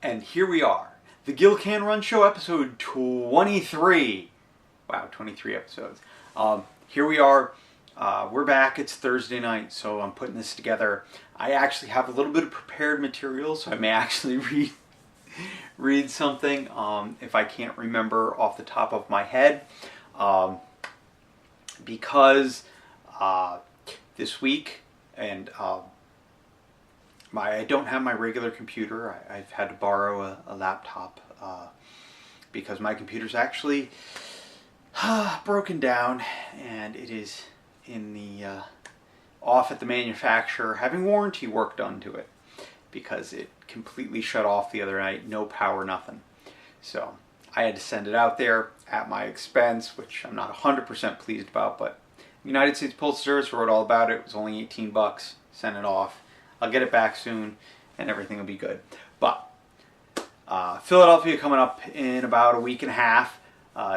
And here we are, the Gil Can Run Show, episode 23. Wow, 23 episodes. Here we are. We're back. It's Thursday night, so I'm putting this together. I actually have a little bit of prepared material, so I may actually read something if I can't remember off the top of my head. Because this week, and I don't have my regular computer. I've had to borrow a laptop because my computer's actually broken down, and it is in the off at the manufacturer having warranty work done to it because it completely shut off the other night. No power, nothing. So I had to send it out there at my expense, which I'm not 100% pleased about, but United States Postal Service wrote all about it. It was only 18 bucks. Sent it off. I'll get it back soon, and everything will be good. But Philadelphia coming up in about a week and a half.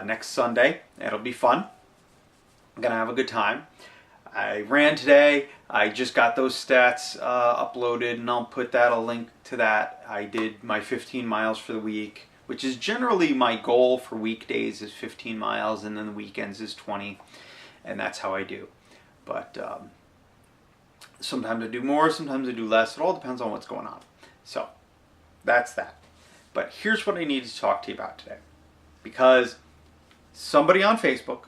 Next Sunday. It'll be fun. I'm going to have a good time. I ran today. I just got those stats uploaded, and I'll put a link to that. I did my 15 miles for the week, which is generally my goal for weekdays is 15 miles, and then the weekends is 20, and that's how I do. But sometimes I do more, sometimes I do less. It all depends on what's going on. So that's that. But here's what I need to talk to you about today. Because somebody on Facebook,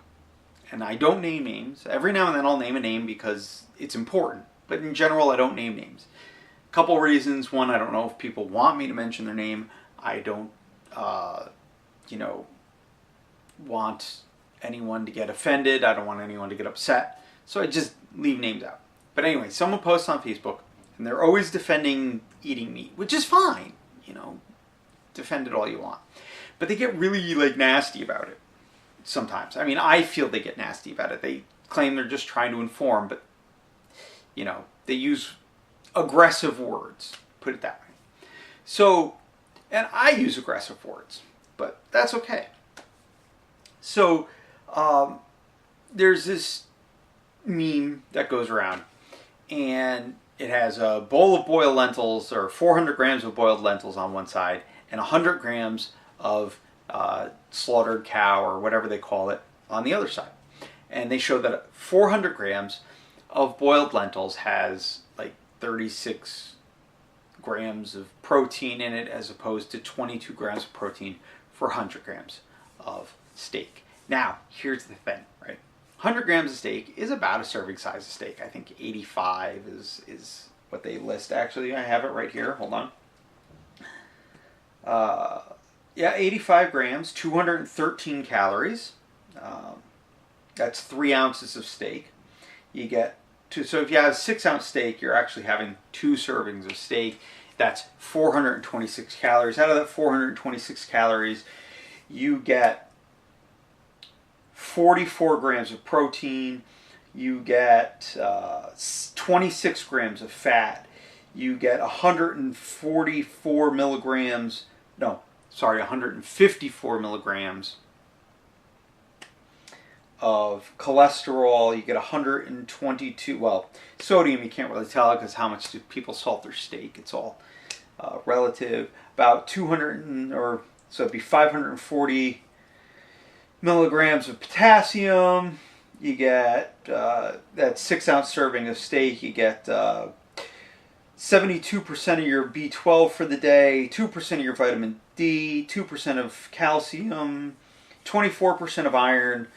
and I don't name names. Every now and then I'll name a name because it's important. But in general, I don't name names. A couple reasons. One, I don't know if people want me to mention their name. I don't, want anyone to get offended. I don't want anyone to get upset. So I just leave names out. But anyway, someone posts on Facebook, and they're always defending eating meat, which is fine. Defend it all you want. But they get really nasty about it sometimes. I mean, I feel they get nasty about it. They claim they're just trying to inform, but they use aggressive words, put it that way. So, and I use aggressive words, but that's okay. So, there's this meme that goes around, and it has a bowl of boiled lentils, or 400 grams of boiled lentils on one side, and 100 grams of slaughtered cow, or whatever they call it, on the other side. And they show that 400 grams of boiled lentils has like 36 grams of protein in it, as opposed to 22 grams of protein for 100 grams of steak. Now, here's the thing, right? 100 grams of steak is about a serving size of steak. I think 85 is what they list. Actually, I have it right here. Hold on. 85 grams, 213 calories. That's 3 ounces of steak. You get so if you have a 6-ounce steak, you're actually having 2 servings of steak. That's 426 calories. Out of that 426 calories, you get 44 grams of protein. You get 26 grams of fat. You get 154 milligrams. 154 milligrams of cholesterol. You get 122, sodium you can't really tell because how much do people salt their steak? It's all relative. About 200, so it'd be 540 milligrams of potassium. You get that 6-ounce serving of steak. You get 72% of your B12 for the day, 2% of your vitamin D, 2% of calcium, 24% of iron,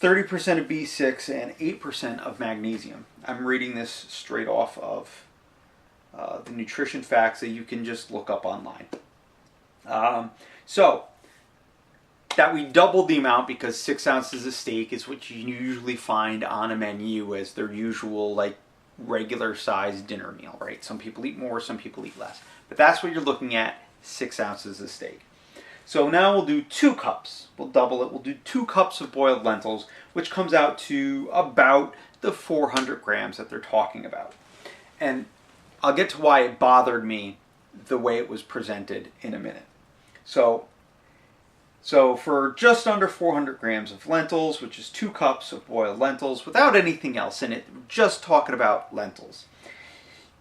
30% of B6, and 8% of magnesium. I'm reading this straight off of the nutrition facts that you can just look up online. So that we doubled the amount because 6 ounces of steak is what you usually find on a menu as their usual regular sized dinner meal, right? Some people eat more, some people eat less. But that's what you're looking at, 6 ounces of steak. So now we'll do 2 cups. We'll double it. We'll do 2 cups of boiled lentils, which comes out to about the 400 grams that they're talking about. And I'll get to why it bothered me the way it was presented in a minute. So for just under 400 grams of lentils, which is 2 cups of boiled lentils without anything else in it, just talking about lentils,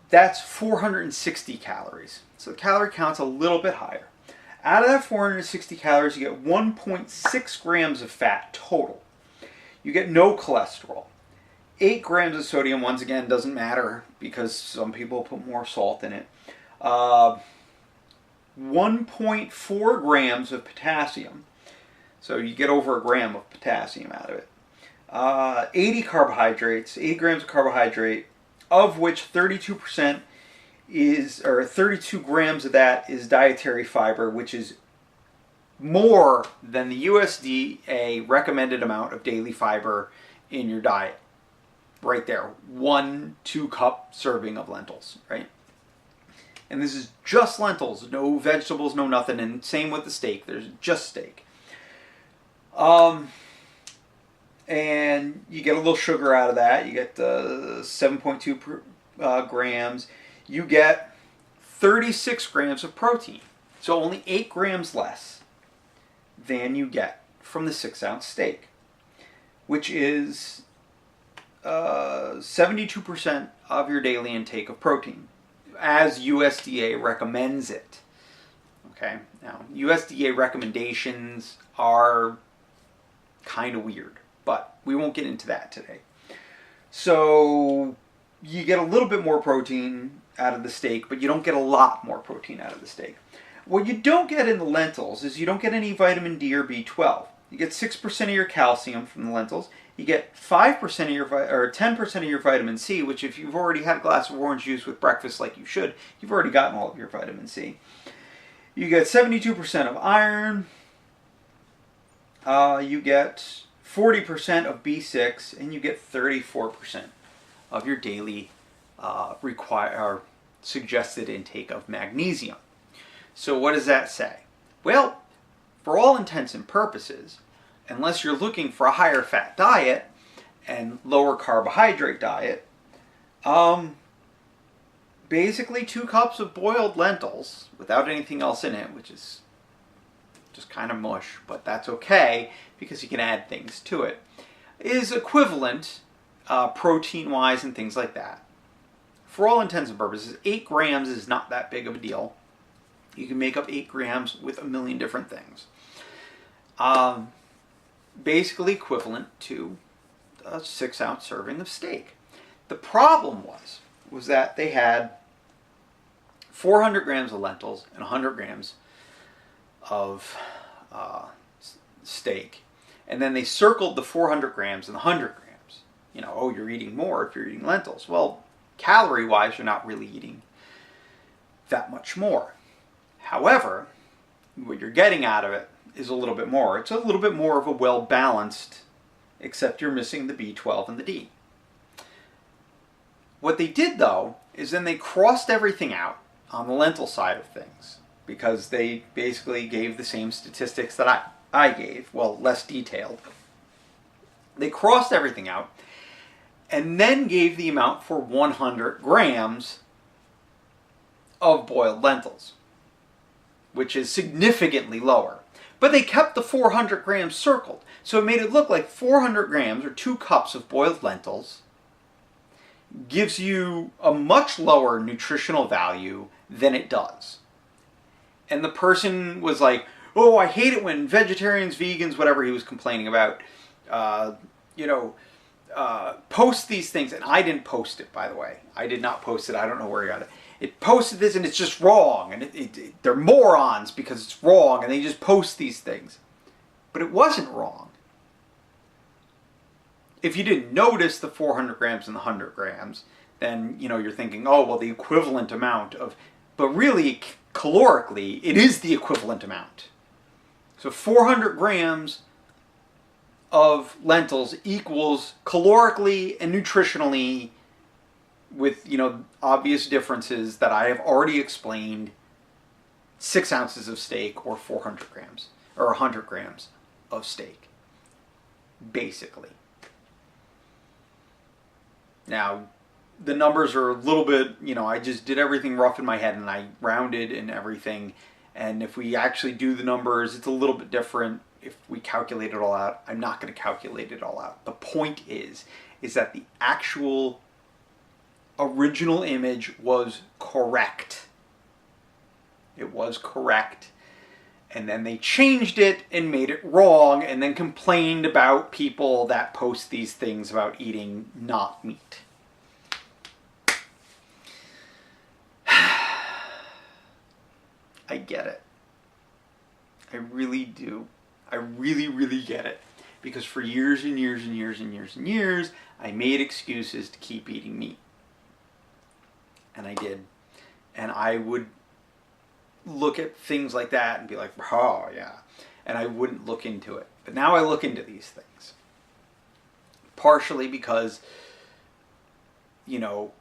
that's 460 calories. So the calorie count's a little bit higher. Out of that 460 calories, you get 1.6 grams of fat total. You get no cholesterol. 8 grams of sodium, once again, doesn't matter because some people put more salt in it. 1.4 grams of potassium. So you get over a gram of potassium out of it. 80 carbohydrates, 8 grams of carbohydrate, of which 32% is, or 32 grams of that is dietary fiber, which is more than the USDA recommended amount of daily fiber in your diet. Right there, 1-2 cup serving of lentils, right? And this is just lentils, no vegetables, no nothing, and same with the steak, there's just steak. And you get a little sugar out of that, you get 7.2 grams, you get 36 grams of protein, so only 8 grams less than you get from the 6-ounce steak, which is 72% of your daily intake of protein, as USDA recommends it. Okay, now USDA recommendations are kind of weird, but we won't get into that today. So you get a little bit more protein out of the steak, but you don't get a lot more protein out of the steak. What you don't get in the lentils is you don't get any vitamin D or B12. You get 6% of your calcium from the lentils. You get 5% of your, or 10% of your vitamin C, which if you've already had a glass of orange juice with breakfast like you should, you've already gotten all of your vitamin C. You get 72% of iron. You get 40% of B6, and you get 34% of your daily suggested intake of magnesium. So what does that say? Well, for all intents and purposes, unless you're looking for a higher fat diet and lower carbohydrate diet, basically 2 cups of boiled lentils without anything else in it, which is just kind of mush, but that's okay because you can add things to it, is equivalent protein-wise and things like that. For all intents and purposes, 8 grams is not that big of a deal. You can make up 8 grams with a million different things. Basically equivalent to a 6-ounce serving of steak. The problem was that they had 400 grams of lentils and 100 grams of steak. And then they circled the 400 grams and the 100 grams. You know, oh, you're eating more if you're eating lentils. Well, calorie-wise, you're not really eating that much more. However, what you're getting out of it is a little bit more. It's a little bit more of a well-balanced, except you're missing the B12 and the D. What they did, though, is then they crossed everything out on the lentil side of things, because they basically gave the same statistics that I gave, well, less detailed. They crossed everything out, and then gave the amount for 100 grams of boiled lentils, which is significantly lower. But they kept the 400 grams circled, so it made it look like 400 grams, or 2 cups of boiled lentils, gives you a much lower nutritional value than it does. And the person was like, oh, I hate it when vegetarians, vegans, whatever he was complaining about, post these things. And I didn't post it, by the way. I did not post it. I don't know where he got it. It posted this and it's just wrong. And they're morons because it's wrong and they just post these things. But it wasn't wrong. If you didn't notice the 400 grams and the 100 grams, then, you're thinking, oh, well, the equivalent amount of... But really, calorically, it is the equivalent amount. So 400 grams of lentils equals calorically and nutritionally, with, obvious differences that I have already explained, 6 ounces of steak or 400 grams, or 100 grams of steak, basically. Now, the numbers are a little bit, I just did everything rough in my head and I rounded and everything. And if we actually do the numbers, it's a little bit different. If we calculate it all out, I'm not going to calculate it all out. The point is that the actual original image was correct. It was correct. And then they changed it and made it wrong, and then complained about people that post these things about eating not meat. I get it. I really do. I really, really get it. Because for years and years and years and years and years, I made excuses to keep eating meat. And I did. And I would look at things like that and be like, oh yeah. And I wouldn't look into it. But now I look into these things. Partially because, you know,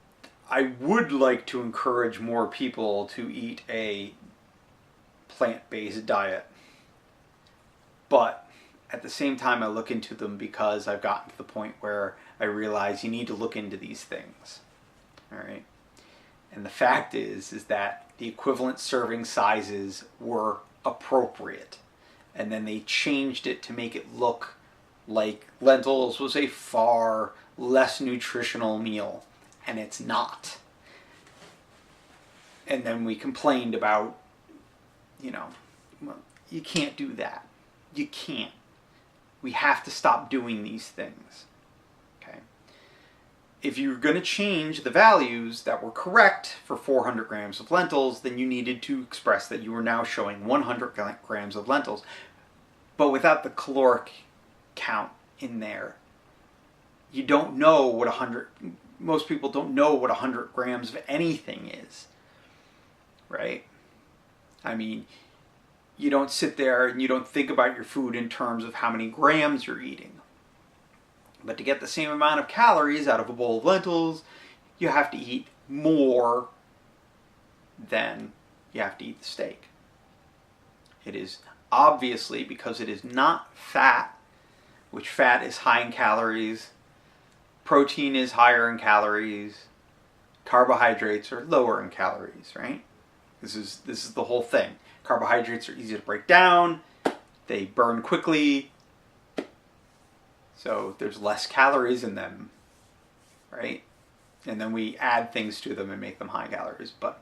I would like to encourage more people to eat a plant-based diet. But at the same time, I look into them because I've gotten to the point where I realize you need to look into these things. All right. And the fact is that the equivalent serving sizes were appropriate. And then they changed it to make it look like lentils was a far less nutritional meal. And it's not. And then we complained about, you know, well, you can't do that. You can't. We have to stop doing these things. Okay? If you're going to change the values that were correct for 400 grams of lentils, then you needed to express that you were now showing 100 grams of lentils, but without the caloric count in there. You don't know what 100, most people don't know what 100 grams of anything is, right? I mean, you don't sit there and you don't think about your food in terms of how many grams you're eating. But to get the same amount of calories out of a bowl of lentils, you have to eat more than you have to eat the steak. It is obviously because it is not fat, which fat is high in calories, protein is higher in calories, carbohydrates are lower in calories, right? This is the whole thing. Carbohydrates are easy to break down, they burn quickly, so there's less calories in them, right? And then we add things to them and make them high calories. But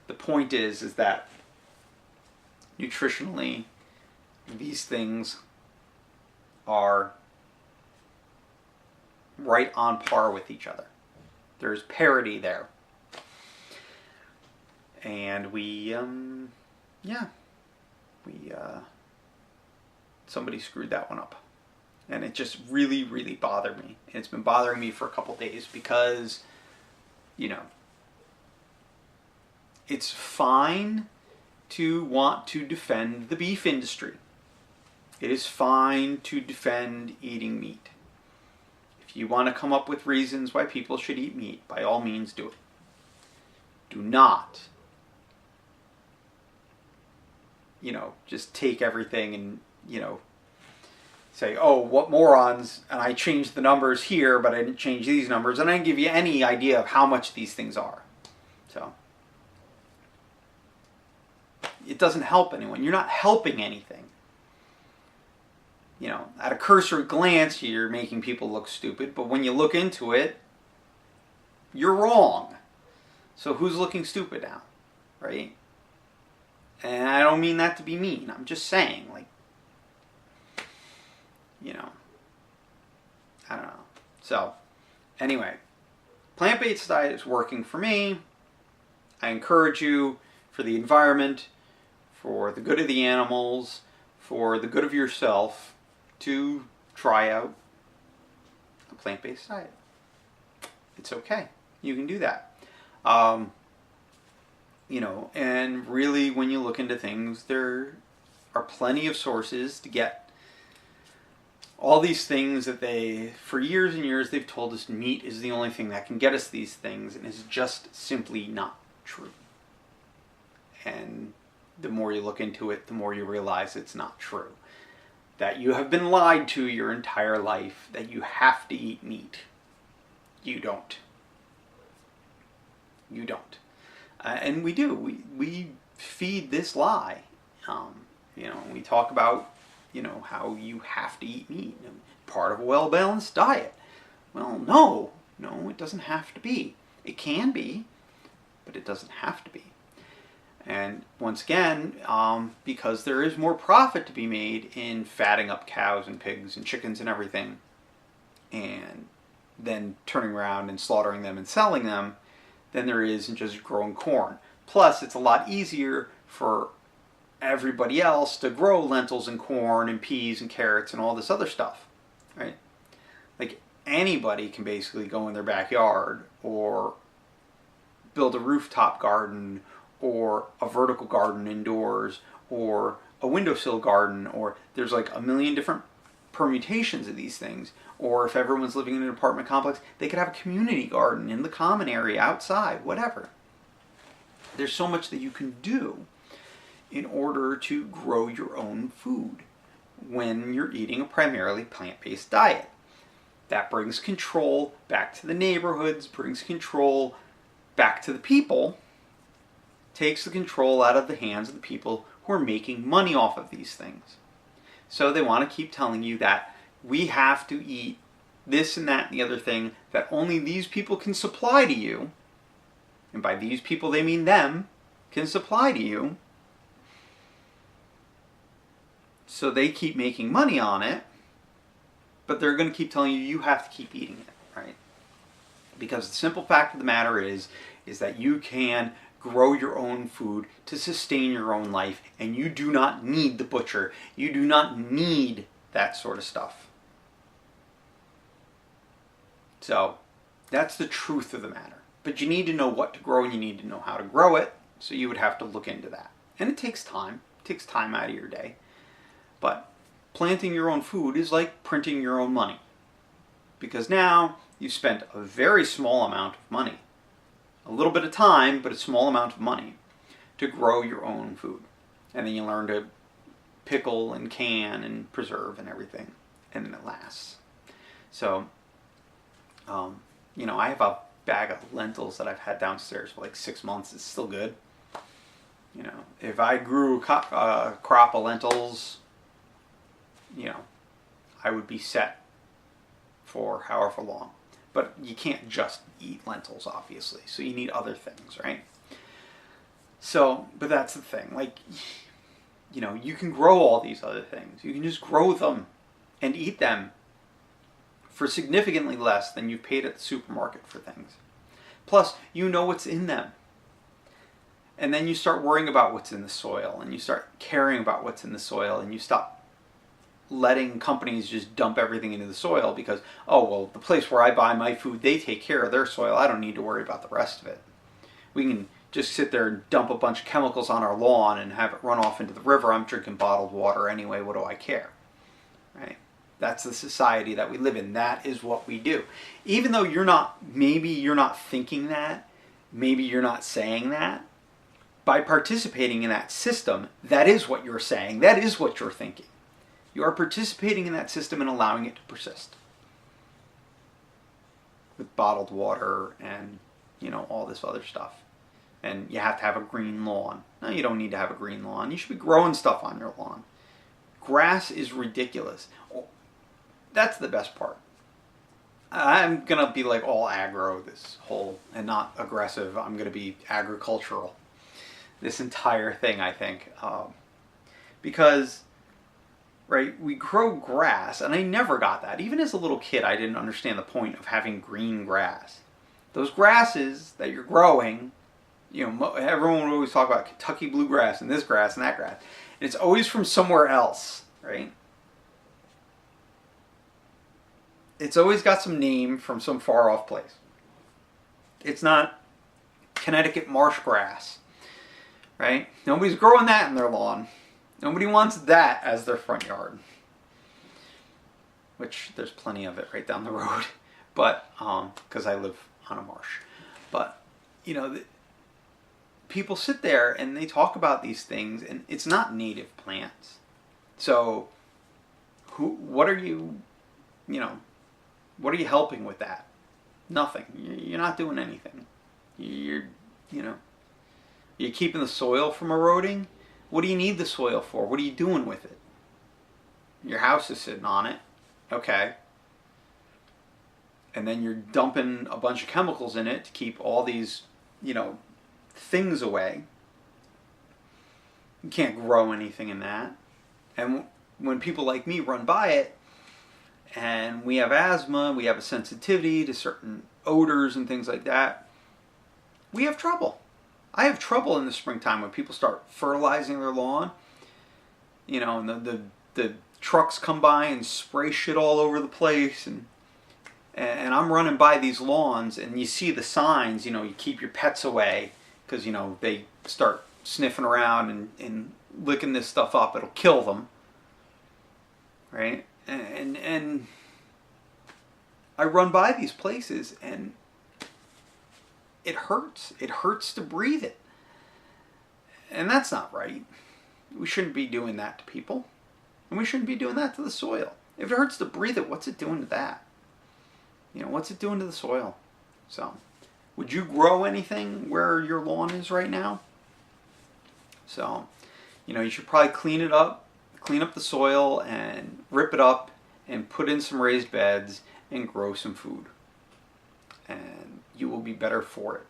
the point is that nutritionally, these things are right on par with each other. There's parity there. And somebody screwed that one up. And it just really, really bothered me. And it's been bothering me for a couple days because, you know, it's fine to want to defend the beef industry. It is fine to defend eating meat. If you want to come up with reasons why people should eat meat, by all means do it. Do not, you know, just take everything and, you know, say, oh, what morons, and I changed the numbers here, but I didn't change these numbers, and I didn't give you any idea of how much these things are. So, it doesn't help anyone. You're not helping anything. You know, at a cursory glance, you're making people look stupid, but when you look into it, you're wrong. So who's looking stupid now, right? And I don't mean that to be mean. I'm just saying, like, you know, I don't know. So, anyway, plant-based diet is working for me. I encourage you, for the environment, for the good of the animals, for the good of yourself, to try out a plant-based diet. It's okay. You can do that. You know, and really when you look into things, there are plenty of sources to get all these things that for years and years, they've told us meat is the only thing that can get us these things, and it's just simply not true. And the more you look into it, the more you realize it's not true. That you have been lied to your entire life, that you have to eat meat. You don't. You don't. And we do. We feed this lie. You know, we talk about, you know, how you have to eat meat. Part of a well-balanced diet. Well, no, it doesn't have to be. It can be, but it doesn't have to be. And once again, because there is more profit to be made in fatting up cows and pigs and chickens and everything, and then turning around and slaughtering them and selling them, than there is in just growing corn. Plus, it's a lot easier for everybody else to grow lentils and corn and peas and carrots and all this other stuff, right? Like anybody can basically go in their backyard or build a rooftop garden or a vertical garden indoors or a windowsill garden, or there's like a million different permutations of these things. Or if everyone's living in an apartment complex, they could have a community garden in the common area outside, whatever. There's so much that you can do in order to grow your own food when you're eating a primarily plant-based diet. That brings control back to the neighborhoods, brings control back to the people, takes the control out of the hands of the people who are making money off of these things. So they want to keep telling you that we have to eat this and that and the other thing that only these people can supply to you, and by these people they mean them, can supply to you. So they keep making money on it, but they're going to keep telling you you have to keep eating it, right? Because the simple fact of the matter is that you can grow your own food to sustain your own life, and you do not need the butcher. You do not need that sort of stuff. So that's the truth of the matter. But you need to know what to grow and you need to know how to grow it, so you would have to look into that. And it takes time. It takes time out of your day. But planting your own food is like printing your own money. Because now you've spent a very small amount of money, a little bit of time, but a small amount of money to grow your own food. And then you learn to pickle and can and preserve and everything. And then it lasts. So, I have a bag of lentils that I've had downstairs for like 6 months. It's still good. If I grew a crop of lentils, I would be set for however long. But you can't just eat lentils, obviously. So you need other things, right? So, but that's the thing. Like, you can grow all these other things. You can just grow them and eat them for significantly less than you paid at the supermarket for things. Plus, you know what's in them. And then you start worrying about what's in the soil, and you start caring about what's in the soil, and you stop letting companies just dump everything into the soil because, the place where I buy my food, they take care of their soil. I don't need to worry about the rest of it. We can just sit there and dump a bunch of chemicals on our lawn and have it run off into the river. I'm drinking bottled water anyway. What do I care? Right? That's the society that we live in. That is what we do. Even though maybe you're not thinking that, maybe you're not saying that, by participating in that system, that is what you're saying. That is what you're thinking. You are participating in that system and allowing it to persist. With bottled water and, all this other stuff. And you have to have a green lawn. No, you don't need to have a green lawn. You should be growing stuff on your lawn. Grass is ridiculous. That's the best part. I'm going to be like all aggro and not aggressive. I'm going to be agricultural. This entire thing, I think. Because, right, we grow grass, and I never got that. Even as a little kid, I didn't understand the point of having green grass. Those grasses that you're growing, everyone would always talk about Kentucky bluegrass and this grass and that grass. And it's always from somewhere else, right? It's always got some name from some far off place. It's not Connecticut marsh grass, right? Nobody's growing that in their lawn. Nobody wants that as their front yard. Which, there's plenty of it right down the road. But, because I live on a marsh. But, people sit there and they talk about these things, and it's not native plants. So, what are you helping with that? Nothing. You're not doing anything. You're keeping the soil from eroding. What do you need the soil for? What are you doing with it? Your house is sitting on it. Okay. And then you're dumping a bunch of chemicals in it to keep all these, things away. You can't grow anything in that. And when people like me run by it, and we have asthma, we have a sensitivity to certain odors and things like that, we have trouble. I have trouble in the springtime when people start fertilizing their lawn, and the trucks come by and spray shit all over the place, and I'm running by these lawns, and you see the signs, you keep your pets away, because, they start sniffing around and licking this stuff up, it'll kill them, right? And I run by these places, and it hurts. It hurts to breathe it. And that's not right. We shouldn't be doing that to people. And we shouldn't be doing that to the soil. If it hurts to breathe it, what's it doing to that? What's it doing to the soil? So, would you grow anything where your lawn is right now? So, you should probably clean it up, clean up the soil and rip it up and put in some raised beds and grow some food. And you will be better for it.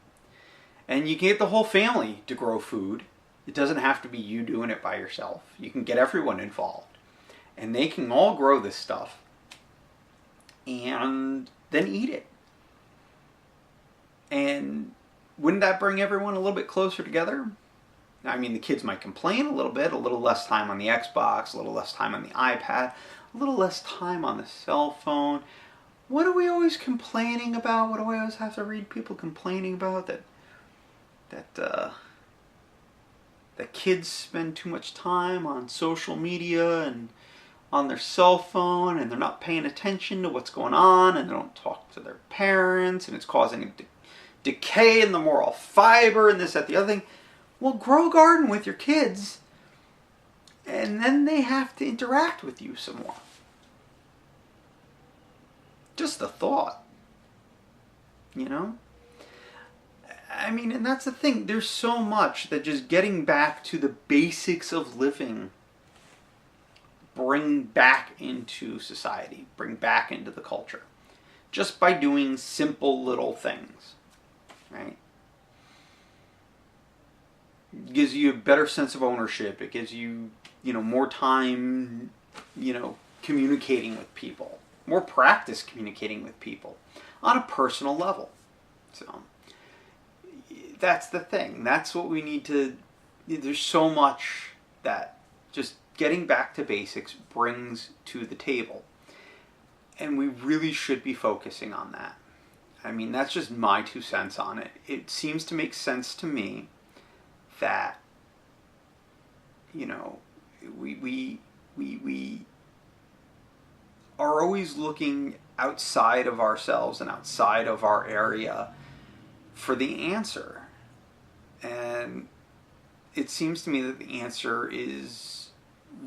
And you can get the whole family to grow food. It doesn't have to be you doing it by yourself. You can get everyone involved. And they can all grow this stuff and then eat it. And wouldn't that bring everyone a little bit closer together? I mean, the kids might complain a little bit, a little less time on the Xbox, a little less time on the iPad, a little less time on the cell phone. What are we always complaining about? What do I always have to read people complaining about? That kids spend too much time on social media and on their cell phone, and they're not paying attention to what's going on, and they don't talk to their parents, and it's causing a decay in the moral fiber and this, that, the other thing. Well, grow a garden with your kids, and then they have to interact with you some more. Just a thought. I mean, and that's the thing. There's so much that just getting back to the basics of living bring back into society, bring back into the culture. Just by doing simple little things, right? It gives you a better sense of ownership. It gives you, more time, communicating with people. More practice communicating with people on a personal level. So, that's the thing. That's what we need to... There's so much that just getting back to basics brings to the table. And we really should be focusing on that. I mean, that's just my 2 cents on it. It seems to make sense to me that, we are always looking outside of ourselves and outside of our area for the answer. And it seems to me that the answer is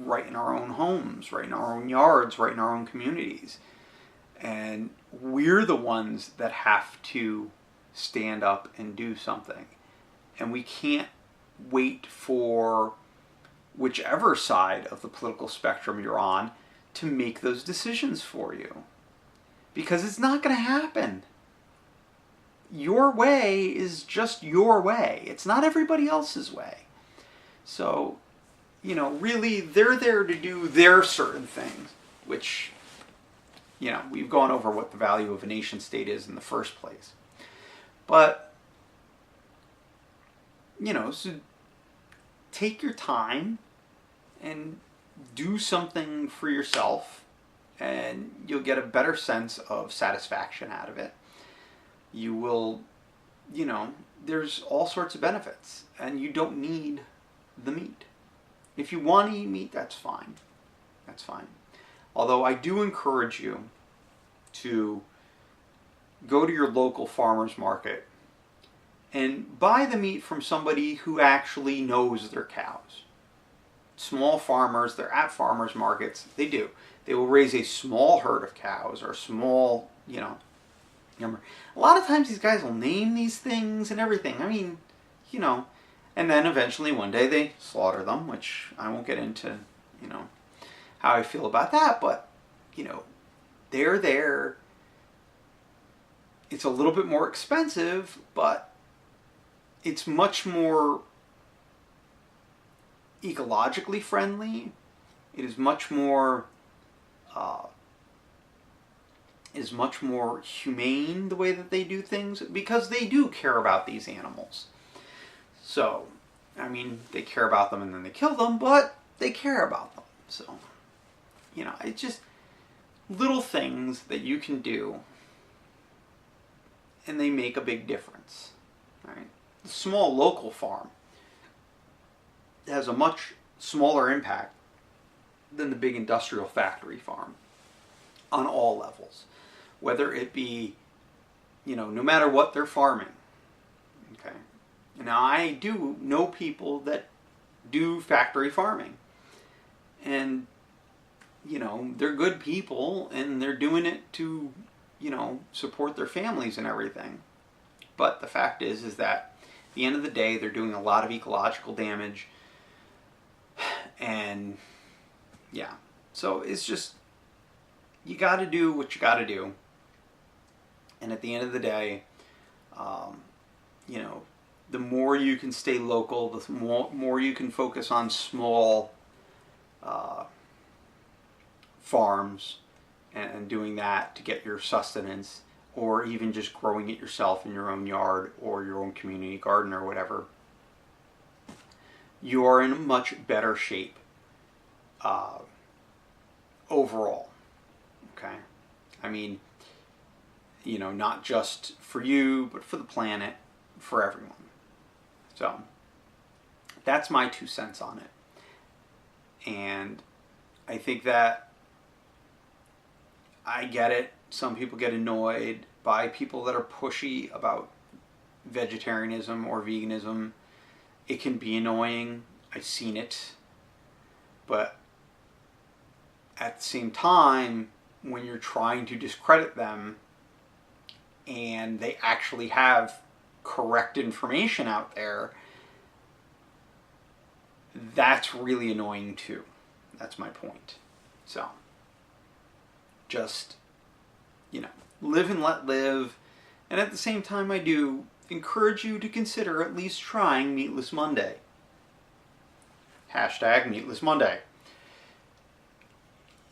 right in our own homes, right in our own yards, right in our own communities. And we're the ones that have to stand up and do something. And we can't wait for whichever side of the political spectrum you're on to make those decisions for you. Because it's not going to happen. Your way is just your way. It's not everybody else's way. So, really, they're there to do their certain things, which, we've gone over what the value of a nation state is in the first place. But, so take your time and do something for yourself, and you'll get a better sense of satisfaction out of it. You will, there's all sorts of benefits, and you don't need the meat. If you want to eat meat, that's fine. That's fine. Although I do encourage you to go to your local farmer's market and buy the meat from somebody who actually knows their cows. Small farmers, they're at farmers markets, they do. They will raise a small herd of cows or a small, number. A lot of times these guys will name these things and everything. I mean, and then eventually one day they slaughter them, which I won't get into, how I feel about that, but, they're there. It's a little bit more expensive, but it's much more, ecologically friendly. It is much more humane the way that they do things, because they do care about these animals. So, I mean, they care about them and then they kill them, but they care about them. So, you know, it's just little things that you can do, and they make a big difference. Right? The small local farm has a much smaller impact than the big industrial factory farm on all levels. Whether it be, you know, no matter what they're farming. Okay. Now, I do know people that do factory farming. And, you know, they're good people and they're doing it to, you know, support their families and everything. But the fact is that at the end of the day, they're doing a lot of ecological damage. And, yeah. So it's just, you got to do what you got to do. And at the end of the day, you know, the more you can stay local, the more you can focus on small farms and doing that to get your sustenance, or even just growing it yourself in your own yard or your own community garden or whatever, you are in a much better shape overall. Okay? I mean, you know, not just for you, but for the planet, for everyone. So, that's my 2 cents on it. And I think that I get it. Some people get annoyed by people that are pushy about vegetarianism or veganism. It can be annoying. I've seen it. But at the same time, when you're trying to discredit them, and they actually have correct information out there, that's really annoying too. That's my point. So, just, you know, live and let live. And at the same time, I do encourage you to consider at least trying Meatless Monday. Hashtag Meatless Monday.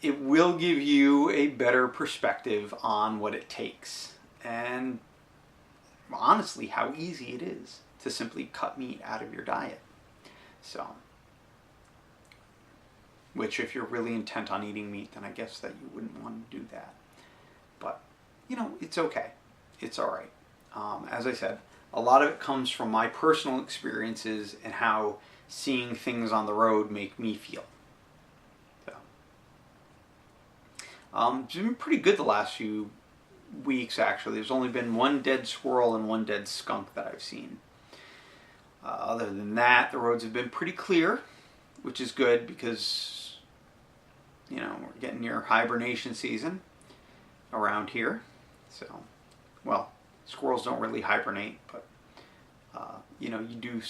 It will give you a better perspective on what it takes. And honestly, how easy it is to simply cut meat out of your diet. So, which if you're really intent on eating meat, then I guess that you wouldn't want to do that. But, you know, it's okay. It's all right. As I said, a lot of it comes from my personal experiences and how seeing things on the road make me feel. So, it's been pretty good the last few weeks, actually. There's only been one dead squirrel and one dead skunk that I've seen. Other than that, the roads have been pretty clear, which is good because, you know, we're getting near hibernation season around here. So, well, squirrels don't really hibernate, but, you know, you do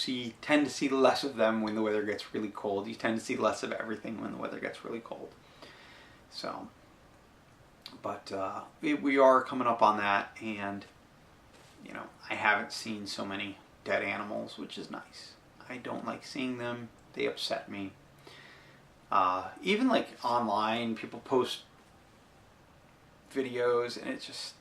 tend to see less of them when the weather gets really cold. You tend to see less of everything when the weather gets really cold. So, but we are coming up on that, and, you know, I haven't seen so many dead animals, which is nice. I don't like seeing them. They upset me. Even like online, people post videos, and it's just,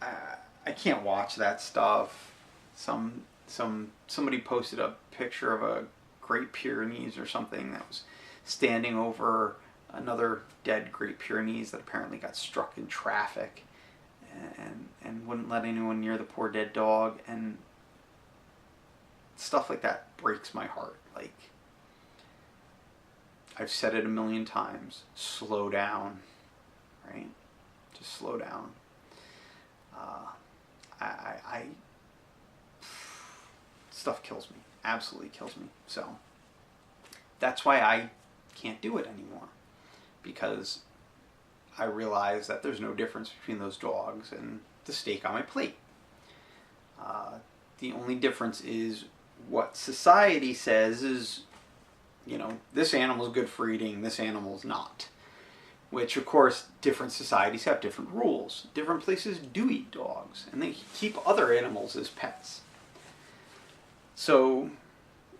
I can't watch that stuff. Somebody posted a picture of a Great Pyrenees or something that was standing over another dead Great Pyrenees that apparently got struck in traffic, and wouldn't let anyone near the poor dead dog, and stuff like that breaks my heart. Like, I've said it a million times, slow down, right? Just slow down. Stuff kills me, absolutely kills me. So that's why I can't do it anymore, because I realize that there's no difference between those dogs and the steak on my plate. The only difference is what society says is, you know, this animal is good for eating, this animal is not. Which, of course, different societies have different rules. Different places do eat dogs, and they keep other animals as pets. So,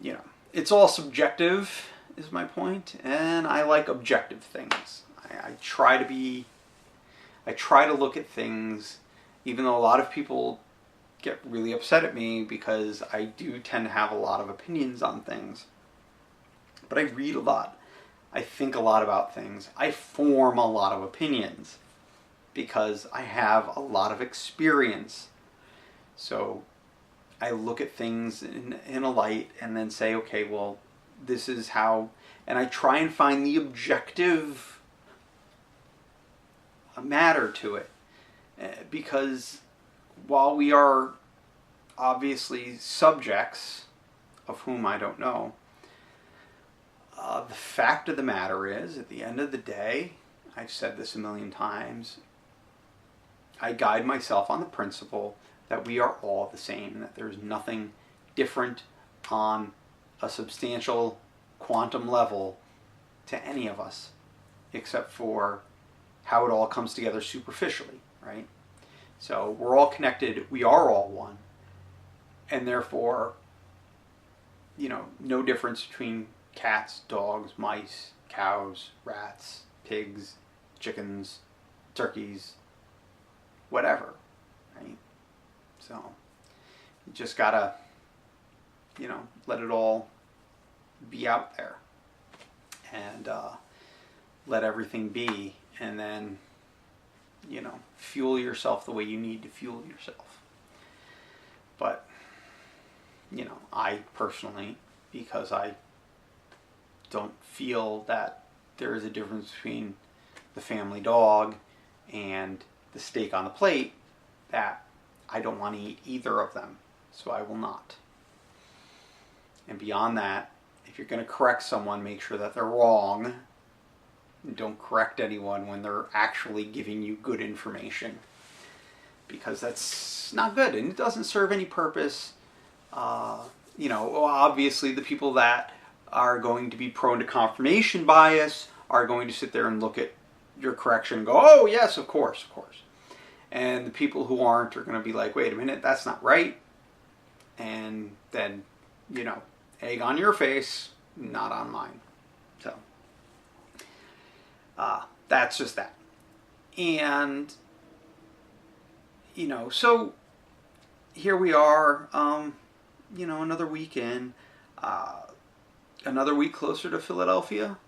you know, it's all subjective, is my point, and I like objective things. I try to look at things, even though a lot of people get really upset at me because I do tend to have a lot of opinions on things. But I read a lot. I think a lot about things. I form a lot of opinions because I have a lot of experience. So I look at things in a light and then say, okay, well, this is how, and I try and find the objective matter to it. Because while we are obviously subjects, of whom I don't know, the fact of the matter is, at the end of the day, I've said this a million times, I guide myself on the principle that we are all the same, that there's nothing different on a substantial quantum level to any of us, except for how it all comes together superficially, right? So we're all connected, we are all one, and therefore, no difference between cats, dogs, mice, cows, rats, pigs, chickens, turkeys, whatever, right? So you just gotta, let it all be out there and let everything be, and then, fuel yourself the way you need to fuel yourself. But, I personally, because I don't feel that there is a difference between the family dog and the steak on the plate, that I don't want to eat either of them, so I will not. And beyond that, if you're going to correct someone, make sure that they're wrong. Don't correct anyone when they're actually giving you good information, because that's not good and it doesn't serve any purpose. Obviously the people that are going to be prone to confirmation bias are going to sit there and look at your correction and go, oh yes, of course. And the people who aren't are going to be like, wait a minute, that's not right. And then, egg on your face, not on mine. So, that's just that. And, so here we are, another weekend, another week closer to Philadelphia.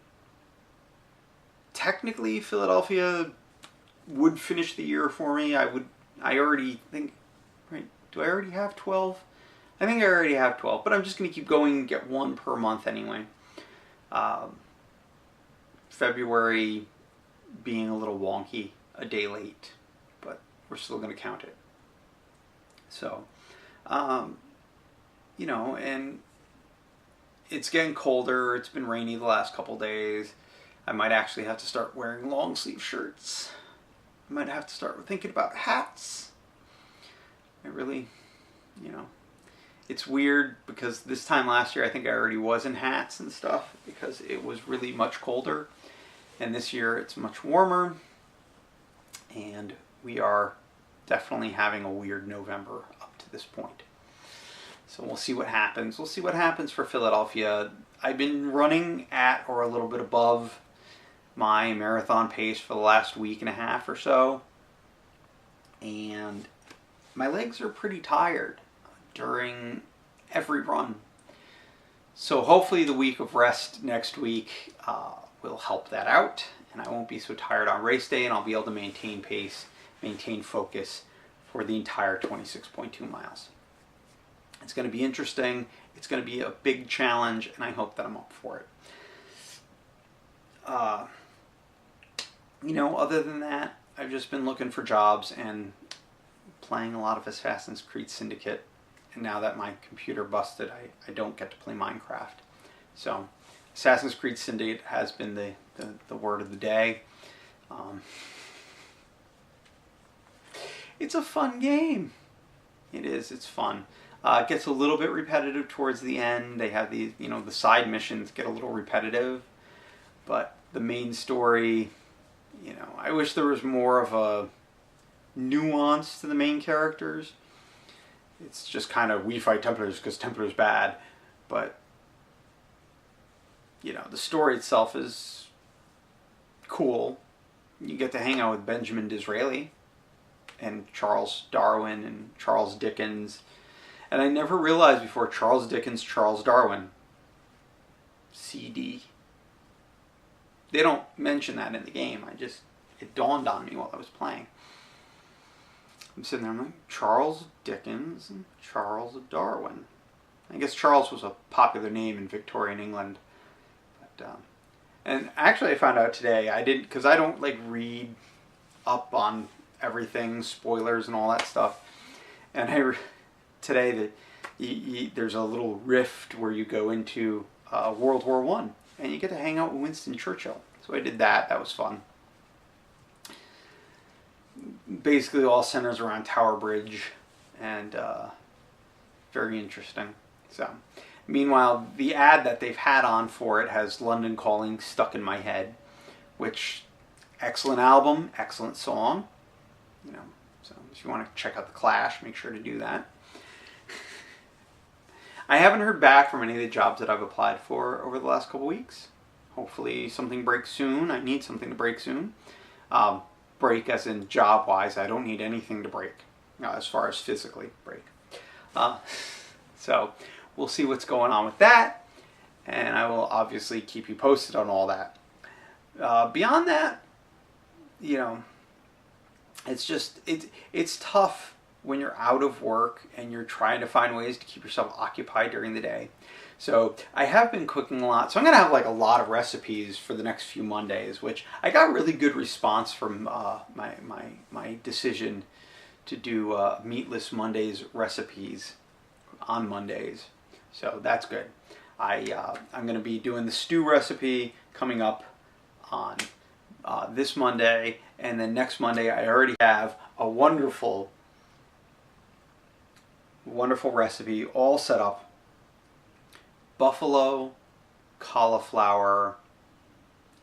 Technically, Philadelphia would finish the year for me. I already think, right, do I already have 12? I think I already have 12, but I'm just going to keep going and get one per month anyway. February being a little wonky, a day late, but we're still going to count it. So, and it's getting colder. It's been rainy the last couple days. I might actually have to start wearing long sleeve shirts. I might have to start thinking about hats. I really, it's weird because this time last year I think I already was in hats and stuff because it was really much colder. And this year it's much warmer. And we are definitely having a weird November up to this point. So we'll see what happens. We'll see what happens for Philadelphia. I've been running at or a little bit above my marathon pace for the last week and a half or so. And my legs are pretty tired during every run. So hopefully the week of rest next week will help that out. And I won't be so tired on race day, and I'll be able to maintain pace, maintain focus for the entire 26.2 miles. It's going to be interesting. It's going to be a big challenge, and I hope that I'm up for it. Other than that, I've just been looking for jobs and playing a lot of Assassin's Creed Syndicate. And now that my computer busted, I don't get to play Minecraft. So, Assassin's Creed Syndicate has been the word of the day. It's a fun game. It is. It's fun. It gets a little bit repetitive towards the end. They have these, the side missions get a little repetitive. But the main story, I wish there was more of a nuance to the main characters. It's just kind of, we fight Templars because Templars bad. But the story itself is cool. You get to hang out with Benjamin Disraeli and Charles Darwin and Charles Dickens. And I never realized before, Charles Dickens, Charles Darwin, CD. They don't mention that in the game. It dawned on me while I was playing. I'm sitting there, I'm like, Charles Dickens and Charles Darwin. I guess Charles was a popular name in Victorian England. But, and actually I found out today, because I don't like read up on everything, spoilers and all that stuff. And today that there's a little rift where you go into World War One, and you get to hang out with Winston Churchill. So I did that. That was fun. Basically all centers around Tower Bridge, and very interesting. So, meanwhile, the ad that they've had on for it has London Calling stuck in my head, which, excellent album, excellent song. So if you want to check out The Clash, make sure to do that. I haven't heard back from any of the jobs that I've applied for over the last couple weeks. Hopefully something breaks soon. I need something to break soon. Break as in job-wise. I don't need anything to break, as far as physically break. So we'll see what's going on with that, and I will obviously keep you posted on all that. Beyond that, it's tough when you're out of work and you're trying to find ways to keep yourself occupied during the day. So I have been cooking a lot. So I'm going to have like a lot of recipes for the next few Mondays, which I got really good response from my decision to do Meatless Mondays recipes on Mondays. So that's good. I'm going to be doing the stew recipe coming up on this Monday, and then next Monday I already have a wonderful recipe all set up. Buffalo cauliflower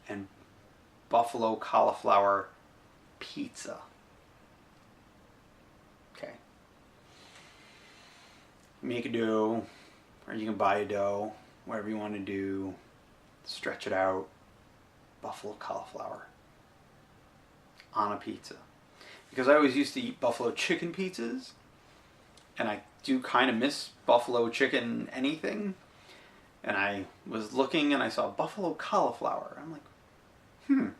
and buffalo cauliflower pizza. Okay. Make a dough, or you can buy a dough, whatever you want to do. Stretch it out. Buffalo cauliflower on a pizza. Because I always used to eat buffalo chicken pizzas, and I do kind of miss buffalo chicken anything. And I was looking and I saw buffalo cauliflower. I'm like,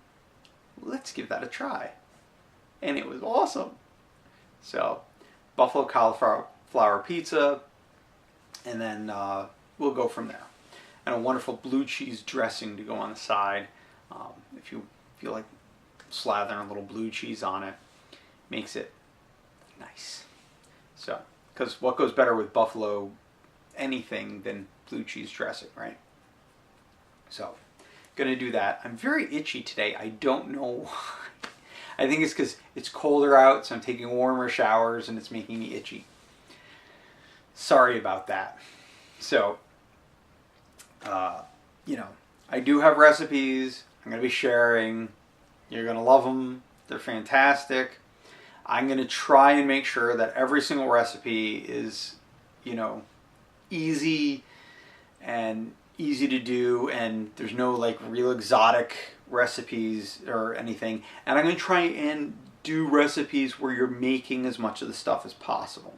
let's give that a try. And it was awesome. So, buffalo cauliflower pizza, and then we'll go from there. And a wonderful blue cheese dressing to go on the side. If you feel like slathering a little blue cheese on it, makes it nice. So, because what goes better with buffalo anything than blue cheese dressing, right? So, gonna do that. I'm very itchy today. I don't know why. I think it's because it's colder out, so I'm taking warmer showers and it's making me itchy. Sorry about that. So, I do have recipes I'm gonna be sharing. You're gonna love them. They're fantastic. I'm gonna try and make sure that every single recipe is, easy and easy to do, and there's no like real exotic recipes or anything. And I'm going to try and do recipes where you're making as much of the stuff as possible.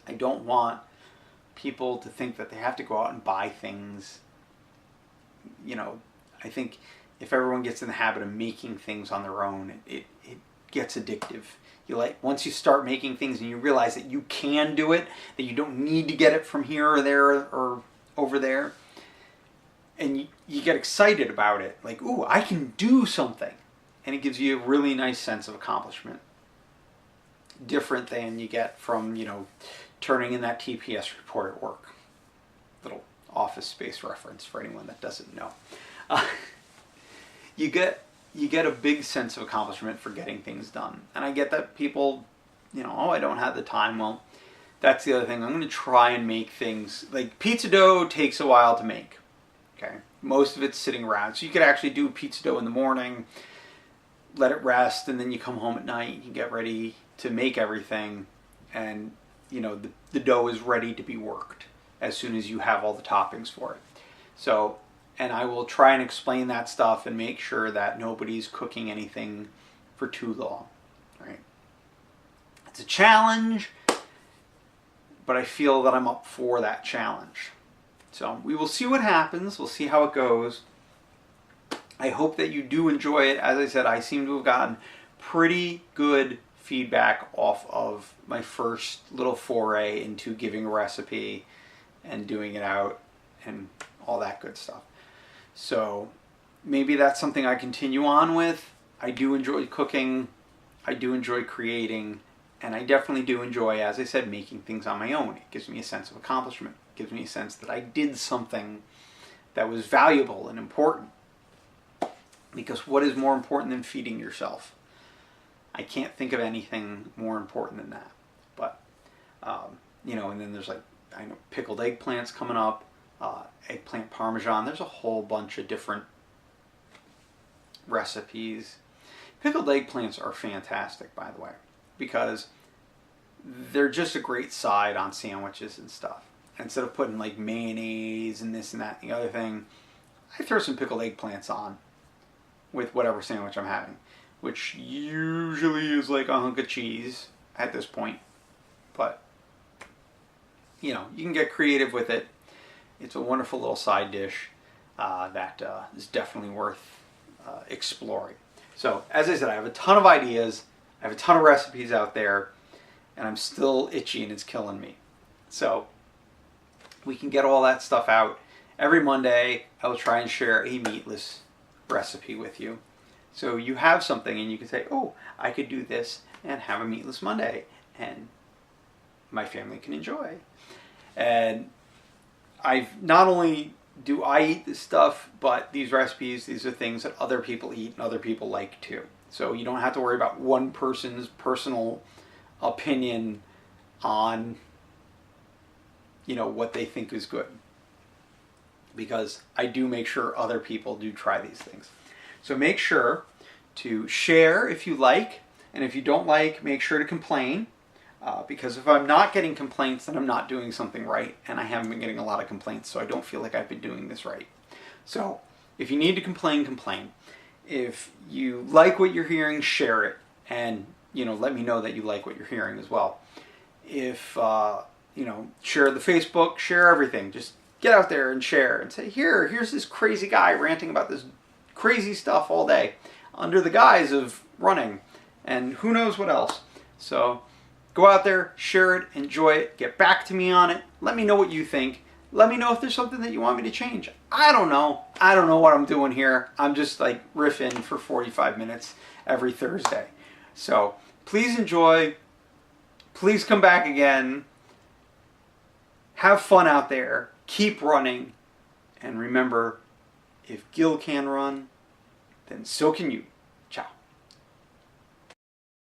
I don't want people to think that they have to go out and buy things. I think if everyone gets in the habit of making things on their own, it gets addictive. Once you start making things and you realize that you can do it, that you don't need to get it from here or there or over there, and you get excited about it, like, ooh, I can do something, and it gives you a really nice sense of accomplishment, different than you get from turning in that TPS report at work. Little Office Space reference for anyone that doesn't know. You get a big sense of accomplishment for getting things done. And I get that people, I don't have the time. Well, that's the other thing. I'm going to try and make things, like pizza dough takes a while to make. Okay. Most of it's sitting around. So you could actually do pizza dough in the morning, let it rest, and then you come home at night, you get ready to make everything, and the dough is ready to be worked as soon as you have all the toppings for it. So, and I will try and explain that stuff and make sure that nobody's cooking anything for too long, right? It's a challenge, but I feel that I'm up for that challenge. So we will see what happens. We'll see how it goes. I hope that you do enjoy it. As I said, I seem to have gotten pretty good feedback off of my first little foray into giving a recipe and doing it out and all that good stuff. So maybe that's something I continue on with. I do enjoy cooking. I do enjoy creating. And I definitely do enjoy, as I said, making things on my own. It gives me a sense of accomplishment. It gives me a sense that I did something that was valuable and important. Because what is more important than feeding yourself? I can't think of anything more important than that. But, you know, and then there's like, I know pickled eggplants coming up, eggplant parmesan. There's a whole bunch of different recipes. Pickled eggplants are fantastic, by the way, because they're just a great side on sandwiches and stuff. Instead of putting like mayonnaise and this and that and the other thing, I throw some pickled eggplants on with whatever sandwich I'm having, which usually is like a hunk of cheese at this point. But, you know, you can get creative with it. It's a wonderful little side dish that is definitely worth exploring. So, as I said, I have a ton of ideas. I have a ton of recipes out there, and I'm still itchy and it's killing me. So, we can get all that stuff out. Every Monday, I will try and share a meatless recipe with you. So you have something and you can say, oh, I could do this and have a meatless Monday, and my family can enjoy. And I've not only do I eat this stuff, but these recipes, these are things that other people eat and other people like too. So you don't have to worry about one person's personal opinion on, you know, what they think is good. Because I do make sure other people do try these things. So make sure to share if you like, and if you don't like, make sure to complain. Because if I'm not getting complaints, then I'm not doing something right, and I haven't been getting a lot of complaints, so I don't feel like I've been doing this right. So if you need to complain, complain. If you like what you're hearing, share it, and you know, let me know that you like what you're hearing as well. If you know, share the Facebook, share everything. Just get out there and share and say, here's this crazy guy ranting about this crazy stuff all day under the guise of running and who knows what else. So go out there, share it, enjoy it, get back to me on it. Let me know what you think. Let me know if there's something that you want me to change. I don't know. I don't know what I'm doing here. I'm just like riffing for 45 minutes every Thursday. So please enjoy. Please come back again. Have fun out there. Keep running, and remember, if Gil can run, then so can you. Ciao.